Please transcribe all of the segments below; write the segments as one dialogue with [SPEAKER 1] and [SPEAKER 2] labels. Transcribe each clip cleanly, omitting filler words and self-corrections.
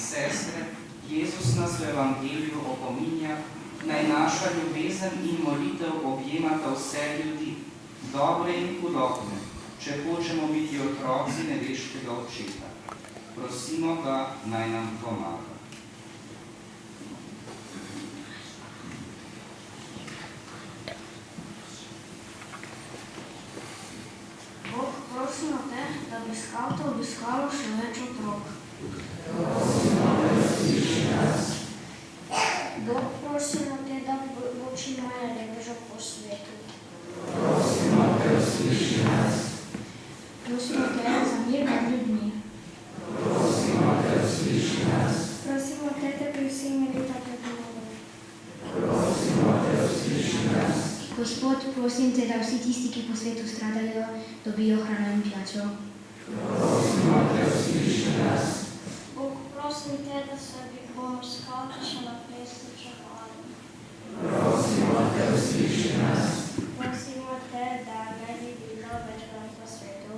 [SPEAKER 1] sestre, Jezus nas v Evangeliju opominja, naj naša ljubezen in molitev objemata vse ljudi, dobre in hudobne, če hočemo biti otroci nebeškega Očeta. Prosimo ga, naj nam pomaga.
[SPEAKER 2] Bog, prosimo te, da bi skavta obiskalo še več otrok. Bog, prosimo te, da bo čim manj revežev po svetu. Prosimo te, za mir med ljudmi. Prosimo te, da bi vsi imeli take domove.
[SPEAKER 3] Gospod, prosim te, da vsi tisti, ki po svetu stradajo, dobijo hrano in pijačo.
[SPEAKER 2] Bog, prosim te, da se bomo skavti še naprej srečevali. Prosimo te, da ne bi bilo več vojn po svetu.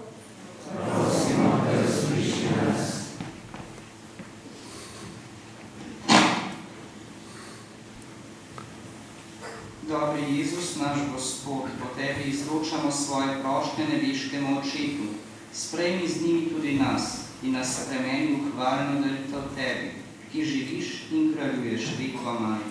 [SPEAKER 1] Dobri Jezus, naš Gospod, po tebi izročamo svoje prošnje nebeškemu Očetu. Sprejmi z njimi tudi nas in nas spremeni v hvalno daritev tebi, ki živiš in kraljuješ vekomaj.